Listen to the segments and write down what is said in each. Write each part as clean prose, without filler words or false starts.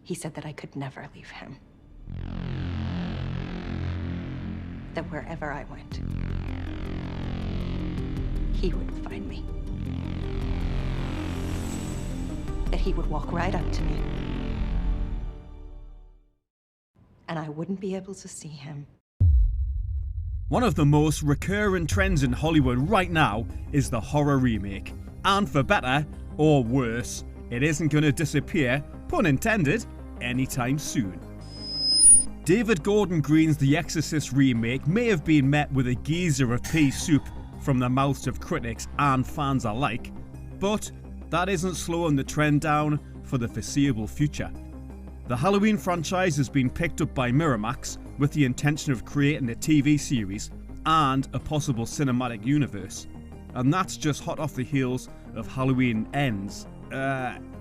He said that I could never leave him. That wherever I went, he would find me. That he would walk right up to me. And I wouldn't be able to see him. One of the most recurrent trends in Hollywood right now is the horror remake. And for better or worse, it isn't going to disappear, pun intended, anytime soon. David Gordon Green's The Exorcist remake may have been met with a geyser of pea soup from the mouths of critics and fans alike, but that isn't slowing the trend down for the foreseeable future. The Halloween franchise has been picked up by Miramax with the intention of creating a TV series and a possible cinematic universe. And that's just hot off the heels of Halloween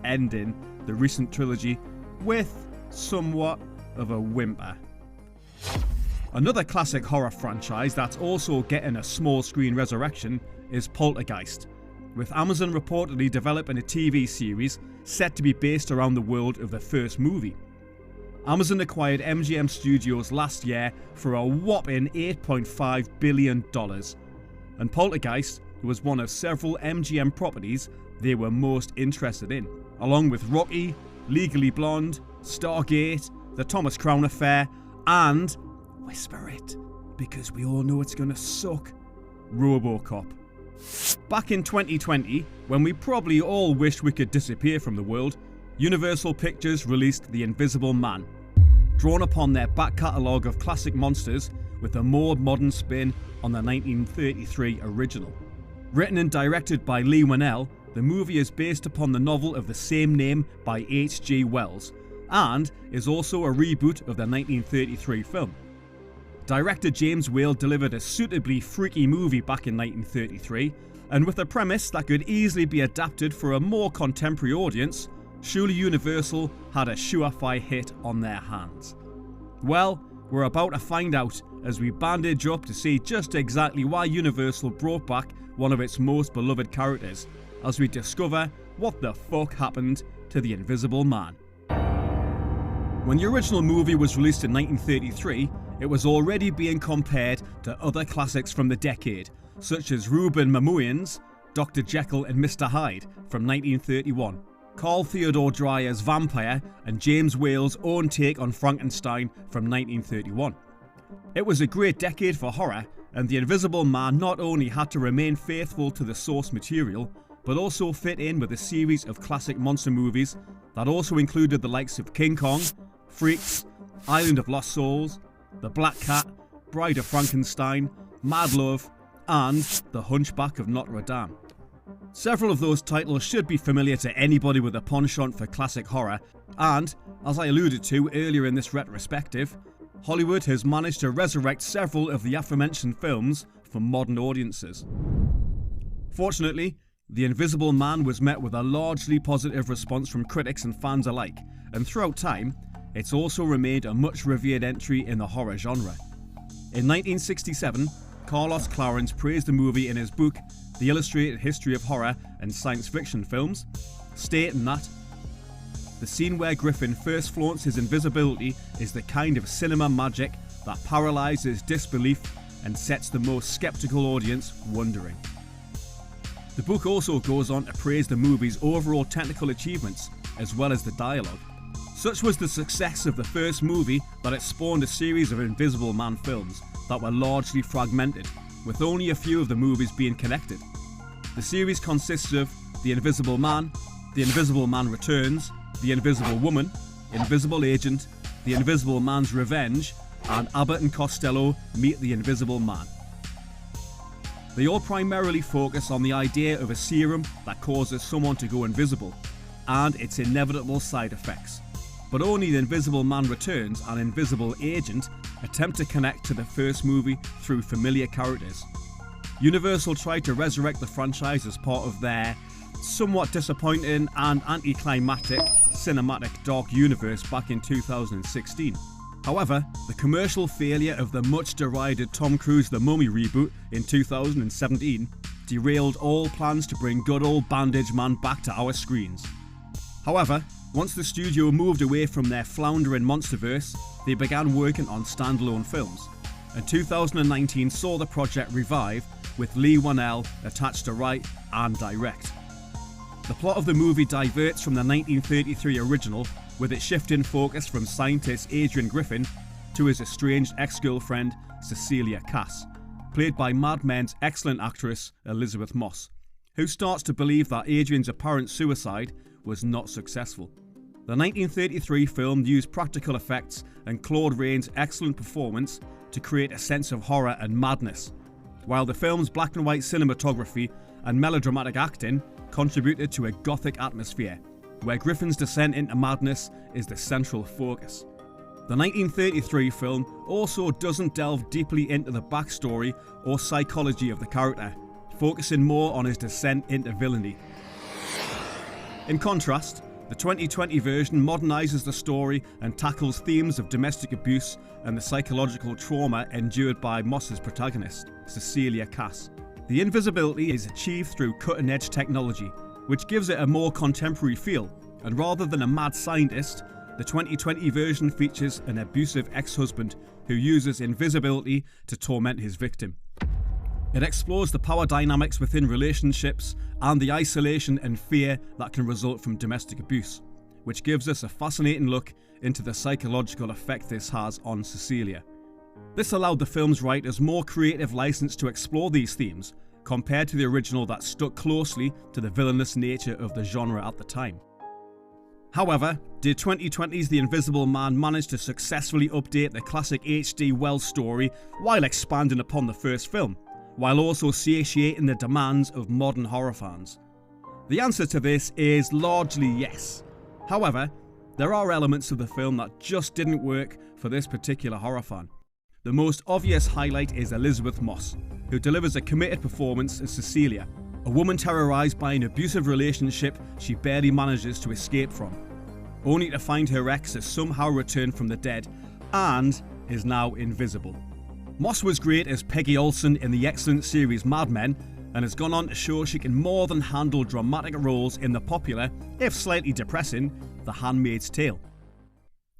ending the recent trilogy with somewhat of a whimper. Another classic horror franchise that's also getting a small screen resurrection is Poltergeist, with Amazon reportedly developing a TV series set to be based around the world of the first movie. Amazon acquired MGM Studios last year for a whopping $8.5 billion, and Poltergeist was one of several MGM properties they were most interested in, along with Rocky, Legally Blonde, Stargate, The Thomas Crown Affair, and, whisper it, because we all know it's gonna suck, RoboCop. Back in 2020, when we probably all wished we could disappear from the world, Universal Pictures released The Invisible Man, drawn upon their back catalogue of classic monsters with a more modern spin on the 1933 original. Written and directed by Leigh Whannell, the movie is based upon the novel of the same name by H.G. Wells, and is also a reboot of the 1933 film. Director James Whale delivered a suitably freaky movie back in 1933, and with a premise that could easily be adapted for a more contemporary audience, surely Universal had a surefire hit on their hands. Well, we're about to find out as we bandage up to see just exactly why Universal brought back one of its most beloved characters, as we discover what the fuck happened to the Invisible Man. When the original movie was released in 1933, it was already being compared to other classics from the decade, such as Ruben Mamouian's Dr. Jekyll and Mr. Hyde from 1931, Carl Theodor Dreyer's Vampire, and James Whale's own take on Frankenstein from 1931. It was a great decade for horror, and The Invisible Man not only had to remain faithful to the source material, but also fit in with a series of classic monster movies that also included the likes of King Kong, Freaks, Island of Lost Souls, The Black Cat, Bride of Frankenstein, Mad Love, and The Hunchback of Notre Dame. Several of those titles should be familiar to anybody with a penchant for classic horror, and, as I alluded to earlier in this retrospective, Hollywood has managed to resurrect several of the aforementioned films for modern audiences. Fortunately, The Invisible Man was met with a largely positive response from critics and fans alike, and throughout time, it's also remained a much revered entry in the horror genre. In 1967, Carlos Clarence praised the movie in his book, The Illustrated History of Horror and Science Fiction Films, stating that the scene where Griffin first flaunts his invisibility is the kind of cinema magic that paralyzes disbelief and sets the most skeptical audience wondering. The book also goes on to praise the movie's overall technical achievements, as well as the dialogue. Such was the success of the first movie that it spawned a series of Invisible Man films that were largely fragmented, with only a few of the movies being connected. The series consists of The Invisible Man, The Invisible Man Returns, The Invisible Woman, Invisible Agent, The Invisible Man's Revenge, and Abbott and Costello Meet the Invisible Man. They all primarily focus on the idea of a serum that causes someone to go invisible, and its inevitable side effects. But only The Invisible Man Returns and Invisible Agent attempt to connect to the first movie through familiar characters. Universal tried to resurrect the franchise as part of their somewhat disappointing and anticlimactic cinematic Dark Universe back in 2016. However, the commercial failure of the much derided Tom Cruise The Mummy reboot in 2017 derailed all plans to bring good old Bandage Man back to our screens. However, once the studio moved away from their floundering monsterverse, they began working on standalone films, and 2019 saw the project revive with Leigh Whannell attached to write and direct. The plot of the movie diverts from the 1933 original, with its shift in focus from scientist Adrian Griffin to his estranged ex-girlfriend Cecilia Cass, played by Mad Men's excellent actress Elisabeth Moss, who starts to believe that Adrian's apparent suicide was not successful. The 1933 film used practical effects and Claude Rains' excellent performance to create a sense of horror and madness, while the film's black and white cinematography and melodramatic acting contributed to a gothic atmosphere, where Griffin's descent into madness is the central focus. The 1933 film also doesn't delve deeply into the backstory or psychology of the character, focusing more on his descent into villainy. In contrast, the 2020 version modernises the story and tackles themes of domestic abuse and the psychological trauma endured by Moss's protagonist, Cecilia Cass. The invisibility is achieved through cutting-edge technology, which gives it a more contemporary feel, and rather than a mad scientist, the 2020 version features an abusive ex-husband who uses invisibility to torment his victim. It explores the power dynamics within relationships and the isolation and fear that can result from domestic abuse, which gives us a fascinating look into the psychological effect this has on Cecilia. This allowed the film's writers more creative license to explore these themes, compared to the original that stuck closely to the villainous nature of the genre at the time. However, did 2020's The Invisible Man manage to successfully update the classic H.G. Wells story while expanding upon the first film, while also satiating the demands of modern horror fans? The answer to this is largely yes. However, there are elements of the film that just didn't work for this particular horror fan. The most obvious highlight is Elisabeth Moss, who delivers a committed performance as Cecilia, a woman terrorised by an abusive relationship she barely manages to escape from, only to find her ex has somehow returned from the dead and is now invisible. Moss was great as Peggy Olson in the excellent series Mad Men, and has gone on to show she can more than handle dramatic roles in the popular, if slightly depressing, The Handmaid's Tale.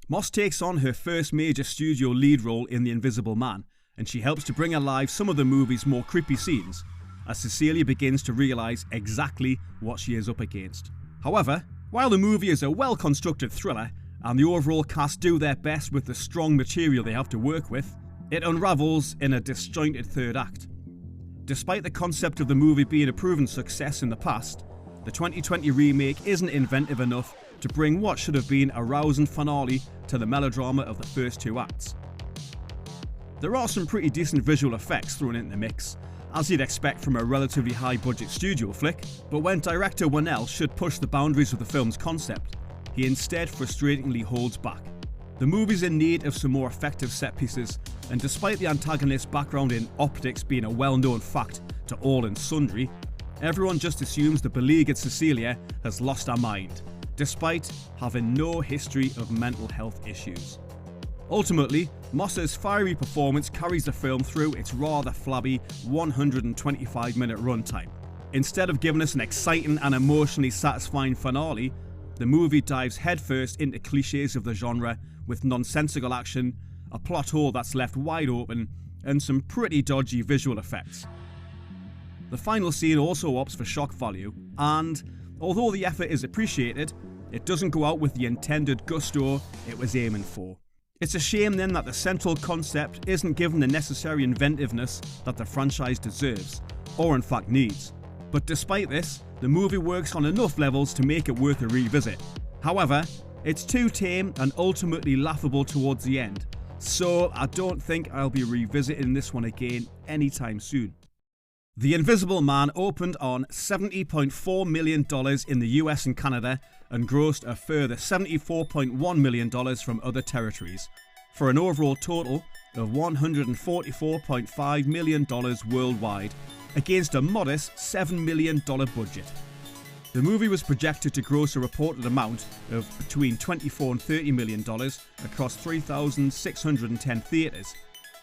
Moss takes on her first major studio lead role in The Invisible Man, and she helps to bring alive some of the movie's more creepy scenes, as Cecilia begins to realise exactly what she is up against. However, while the movie is a well-constructed thriller, and the overall cast do their best with the strong material they have to work with, it unravels in a disjointed third act. Despite the concept of the movie being a proven success in the past, the 2020 remake isn't inventive enough to bring what should have been a rousing finale to the melodrama of the first two acts. There are some pretty decent visual effects thrown into the mix, as you'd expect from a relatively high-budget studio flick, but when director Whannell should push the boundaries of the film's concept, he instead frustratingly holds back. The movie's in need of some more effective set pieces, and despite the antagonist's background in optics being a well-known fact to all and sundry, everyone just assumes the beleaguered Cecilia has lost her mind, despite having no history of mental health issues. Ultimately, Moss's fiery performance carries the film through its rather flabby 125-minute runtime. Instead of giving us an exciting and emotionally satisfying finale, the movie dives headfirst into cliches of the genre with nonsensical action, a plot hole that's left wide open, and some pretty dodgy visual effects. The final scene also opts for shock value, and although the effort is appreciated, it doesn't go out with the intended gusto it was aiming for. It's a shame then that the central concept isn't given the necessary inventiveness that the franchise deserves, or in fact needs. But despite this, the movie works on enough levels to make it worth a revisit. However, it's too tame and ultimately laughable towards the end, so I don't think I'll be revisiting this one again anytime soon. The Invisible Man opened on $70.4 million in the US and Canada and grossed a further $74.1 million from other territories, for an overall total of $144.5 million worldwide, against a modest $7 million budget. The movie was projected to gross a reported amount of between $24 and $30 million across 3,610 theatres,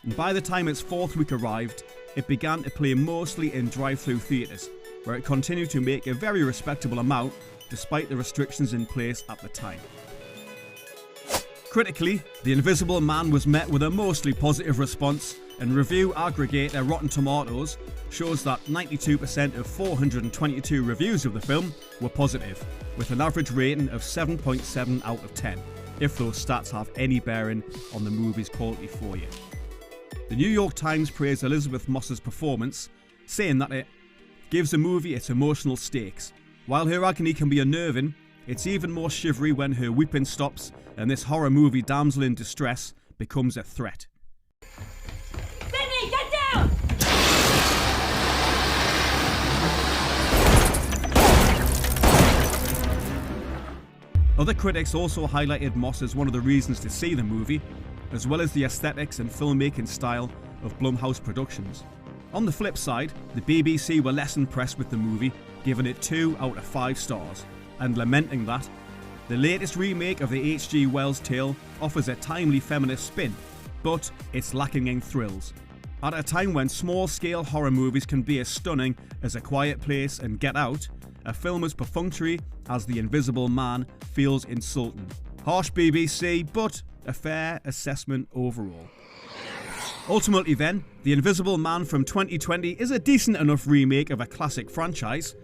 and by the time its fourth week arrived, it began to play mostly in drive-through theatres, where it continued to make a very respectable amount despite the restrictions in place at the time. Critically, The Invisible Man was met with a mostly positive response, and review aggregator Rotten Tomatoes shows that 92% of 422 reviews of the film were positive, with an average rating of 7.7 out of 10, if those stats have any bearing on the movie's quality for you. The New York Times praised Elizabeth Moss's performance, saying that it gives the movie its emotional stakes. While her agony can be unnerving, it's even more shivery when her weeping stops and this horror movie damsel in distress becomes a threat. Sydney, get down! Other critics also highlighted Moss as one of the reasons to see the movie, as well as the aesthetics and filmmaking style of Blumhouse Productions. On the flip side, the BBC were less impressed with the movie, giving it 2 out of 5 stars, and lamenting that the latest remake of the H.G. Wells tale offers a timely feminist spin, but it's lacking in thrills. At a time when small-scale horror movies can be as stunning as A Quiet Place and Get Out, a film as perfunctory as The Invisible Man feels insulting. Harsh BBC, but a fair assessment overall. Ultimately then, The Invisible Man from 2020 is a decent enough remake of a classic franchise,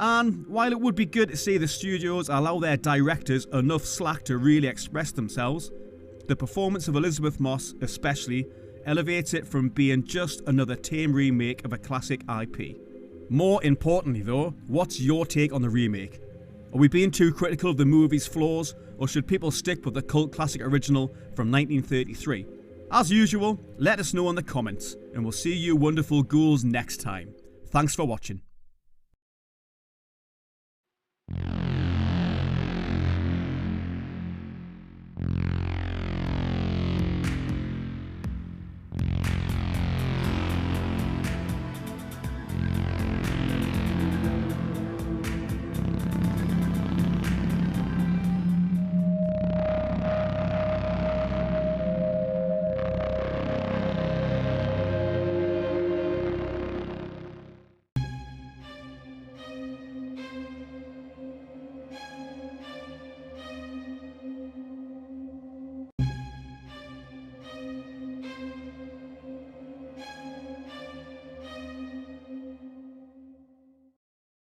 and while it would be good to see the studios allow their directors enough slack to really express themselves, the performance of Elizabeth Moss especially elevates it from being just another tame remake of a classic IP. More importantly though, what's your take on the remake? Are we being too critical of the movie's flaws, or should people stick with the cult classic original from 1933? As usual, let us know in the comments, and we'll see you wonderful ghouls next time. Thanks for watching.